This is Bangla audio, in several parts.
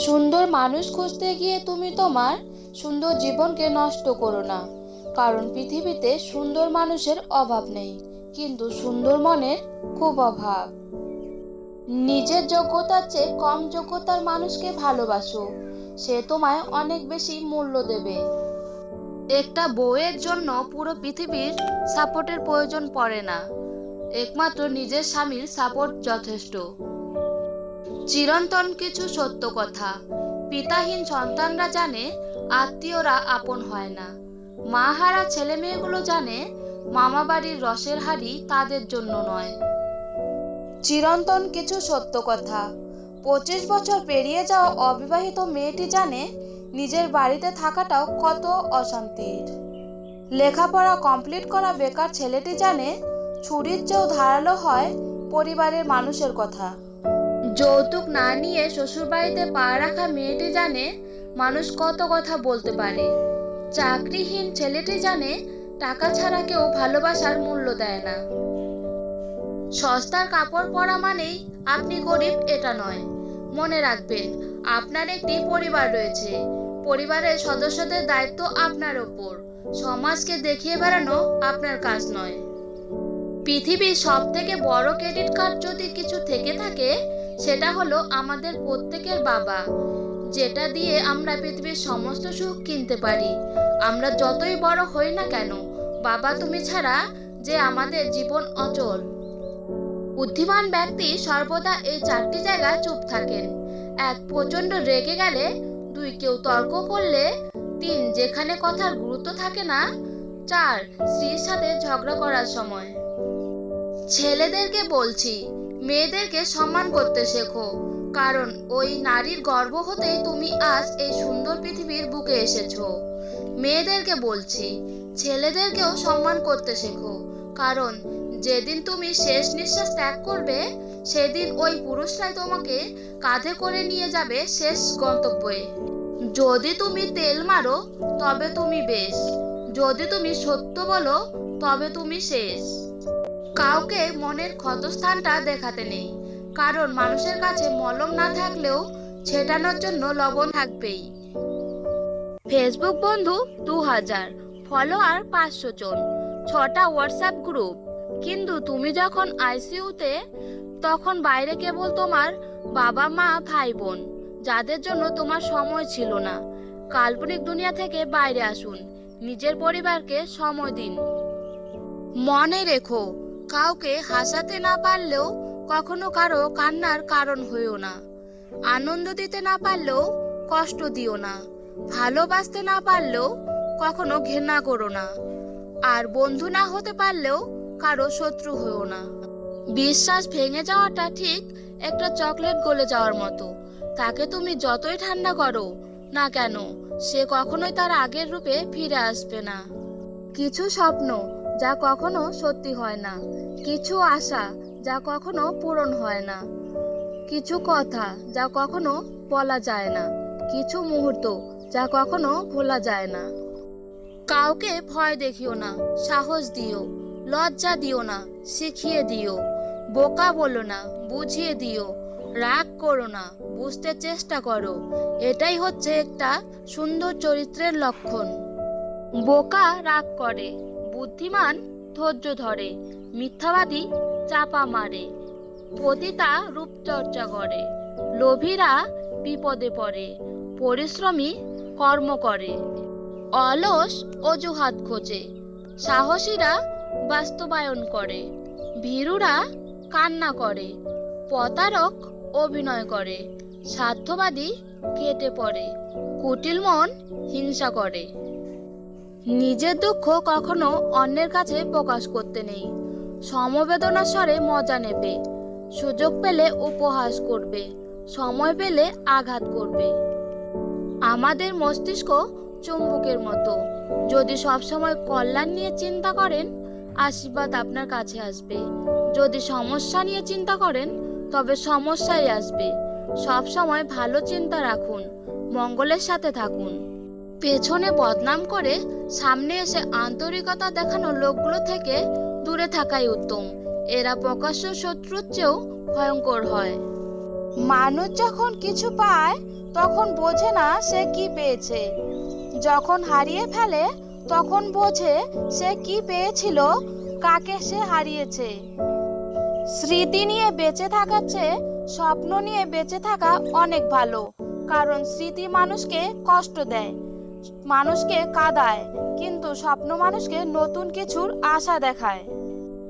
সুন্দর মানুষ খুঁজতে গিয়ে তুমি তোমার সুন্দর জীবনকে নষ্ট করো না, কারণ পৃথিবীতে সুন্দর মানুষের অভাব নেই, কিন্তু সুন্দর মনের খুব অভাব। নিজের যোগ্যতার চেয়ে কম যোগ্যতার মানুষকে ভালোবাসো, সে তোমায় অনেক বেশি মূল্য দেবে। একটা বউয়ের জন্য পুরো পৃথিবীর সাপোর্টের প্রয়োজন পড়ে না, একমাত্র নিজের স্বামীর সাপোর্ট যথেষ্ট। চিরন্তন কিছু সত্য কথা, পিতাহীন সন্তানরা জানে আত্মীয়রা আপন হয় না। মা হারা ছেলে মেয়েগুলো জানে মামা বাড়ির রসের হাড়ি তাদের জন্য নয়। চিরন্তন কিছু সত্য কথা, 25 বছর পেরিয়ে যাওয়া অবিবাহিত মেয়েটি জানে নিজের বাড়িতে থাকাটাও কত অশান্তির। লেখাপড়া কমপ্লিট করা বেকার ছেলেটি জানে ছুরির চেয়েও ধারালো হয় পরিবারের মানুষের কথা। যৌতুক না নিয়ে শ্বশুরবাড়িতে পা রাখা মেয়েটি জানে মানুষ কত কথা বলতে পারে। চাকরিহীন ছেলেটি জানে টাকা ছাড়া কেউ ভালোবাসার মূল্য দেয় না। সস্তার কাপড় পরা মানেই আপনি গরিব এটা নয়। মনে রাখবেন, আপনার একটি পরিবার রয়েছে, পরিবারের সদস্যদের দায়িত্ব আপনার ওপর। সমাজকে দেখিয়ে বেড়ানো আপনার কাজ নয়। পৃথিবীর সব থেকে বড় ক্রেডিট কার্ড যদি কিছু থেকে থাকে, সেটা হলো আমাদের প্রত্যেকের বাবা, যেটা দিয়ে আমরা পৃথিবীর সমস্ত সুখ কিনতে পারি। আমরা যতই বড় হই না কেন, বাবা তুমি ছাড়া যে আমাদের জীবন অচল। বুদ্ধিমান ব্যক্তি সর্বদা এই 4টি জায়গায় চুপ থাকেন। 1, প্রচন্ড রেগে গেলে। 2, কেউ তর্ক করলে। 3, যেখানে কথার গুরুত্ব থাকে না। 4, স্ত্রীর সাথে ঝগড়া করার সময়। ছেলেদেরকে বলছি, মেয়েদেরকে সম্মান করতে শেখো, কারণ ওই নারীর গর্ভ হতেই তুমি আজ এই সুন্দর পৃথিবীর বুকে এসেছো। মেয়েদেরকে বলছি, ছেলেদেরকেও সম্মান করতে শেখো, কারণ যেদিন তুমি শেষ নিঃশ্বাস ত্যাগ করবে, সেদিন ওই পুরুষরাই তোমাকে কাঁধে করে নিয়ে যাবে শেষ গন্তব্যে। যদি তুমি তেল মারো তবে তুমি বেশ, যদি তুমি সত্য বলো তবে তুমি শেষ। কাউকে মনের ক্ষতস্থানটা দেখাতে নেই, কারণ মানুষের কাছে মলম না থাকলেও ছেটানোর জন্য লবণ থাকবেই। ফেসবুক বন্ধু 2000, ফলোয়ার 500 জন, 6টা হোয়াটসঅ্যাপ গ্রুপ। কিন্তু তুমি যখন আইসিইউতে, তখন বাইরে কেবল তোমার বাবা মা ভাই বোন, যাদের জন্য তোমার সময় ছিল না। কাল্পনিক দুনিয়া থেকে বাইরে আসুন, নিজের পরিবারকে সময় দিন। মনে রেখো, কাউকে হাসাতে না পারলেও কখনো কারো কান্নার কারণ হইও না। আনন্দ দিতে না পারলেও কষ্ট দিও না। ভালোবাসতে না পারলেও কখনো ঘৃণা করো না। আর বন্ধু না হতে পারলেও কারো শত্রু হইও না। বিশ্বাস ভেঙে যাওয়াটা ঠিক একটা চকলেট গলে যাওয়ার মতো। তাকে তুমি যতই ঠান্ডা করো না কেন, সে কখনোই তার আগের রূপে ফিরে আসবে না। কিছু স্বপ্ন যা কখনো সত্যি হয় না, কিছু আশা যা কখনো পূরণ হয় না, কিছু কথা যা কখনো বলা যায় না, কিছু মুহূর্ত যা কখনো ভোলা যায় না। কাউকে ভয় দেখিও না, সাহস দিও। লজ্জা দিও না, শিখিয়ে দিও। বোকা বলো না, বুঝিয়ে দিও। রাগ করো না, বুঝতে চেষ্টা করো। এটাই হচ্ছে একটা সুন্দর চরিত্রের লক্ষণ। বোকা রাগ করে, বুদ্ধিমান ধৈর্য ধরে, মিথ্যাবাদী চাপা মারে, পতিতা রূপচর্চা করে, লোভীরা বিপদে পড়ে, পরিশ্রমী কর্ম করে, অলস অজুহাত খোঁজে, সাহসীরা বাস্তবায়ন করে, ভীরুরা কান্না করে, প্রতারক অভিনয় করে, স্বার্থবাদী কেটে পড়ে, কুটিল মন হিংসা করে। নিজের দুঃখ কখনো অন্যের কাছে প্রকাশ করতে নেই। সমবেদনার স্বরে মজা নেবে, সুযোগ পেলে উপহাস করবে, সময় পেলে আঘাত করবে। আমাদের মস্তিষ্ক চুম্বকের মতো, যদি সবসময় কল্যাণ নিয়ে চিন্তা করেন, আশীর্বাদ আপনার কাছে আসবে। যদি সমস্যা নিয়ে চিন্তা করেন, তবে সমস্যাই আসবে। সব সময় ভালো চিন্তা রাখুন, মঙ্গলের সাথে থাকুন। পেছনে বদনাম করে সামনে এসে আন্তরিকতা দেখানো লোকগুলো থেকে দূরে থাকাই উত্তম। এরা প্রকাশ্য শত্রুর চেয়েও ভয়ঙ্কর হয়। মানুষ যখন কিছু পায় তখন বোঝে না সে কি পেয়েছে। যখন হারিয়ে ফেলে তখন বোঝে সে কি পেয়েছিল, কাকে সে হারিয়েছে। স্মৃতি নিয়ে বেঁচে থাকার চেয়ে স্বপ্ন নিয়ে বেঁচে থাকা অনেক ভালো। কারণ স্মৃতি মানুষকে কষ্ট দেয়, মানুষকে কাঁদায়, কিন্তু স্বপ্ন মানুষকে নতুন কিছুর আশা দেখায়।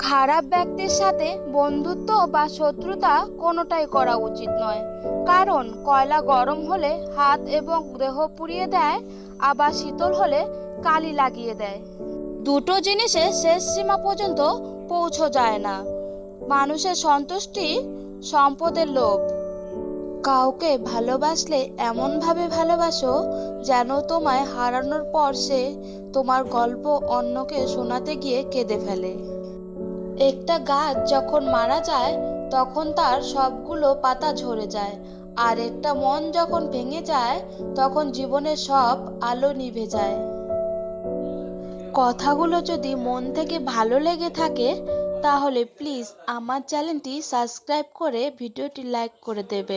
খারাপ ব্যক্তির সাথে বন্ধুত্ব বা শত্রুতা কোনোটাই করা উচিত নয়। কারণ কয়লা গরম হলে হাত এবং দেহ পুড়িয়ে দেয়, আবার শীতল হলে কালি লাগিয়ে দেয়। দুটো জিনিসে শেষ সীমা পর্যন্ত পৌঁছো যায় না। মানুষের সন্তুষ্টি, সম্পদের লোভ। কাউকে ভালোবাসলে এমনভাবে ভালোবাসো যেন তোমায় হারানোর পর সে তোমার গল্প অন্যকে শোনাতে গিয়ে কেঁদে ফেলে। একটা গাছ যখন মারা যায় তখন তার সবগুলো পাতা ঝরে যায়, আর একটা মন যখন ভেঙে যায় তখন জীবনের সব আলো নিভে যায়। কথাগুলো যদি মন থেকে ভালো লেগে থাকে তাহলে প্লিজ আমার চ্যানেলটি সাবস্ক্রাইব করে ভিডিওটি লাইক করে দেবেন।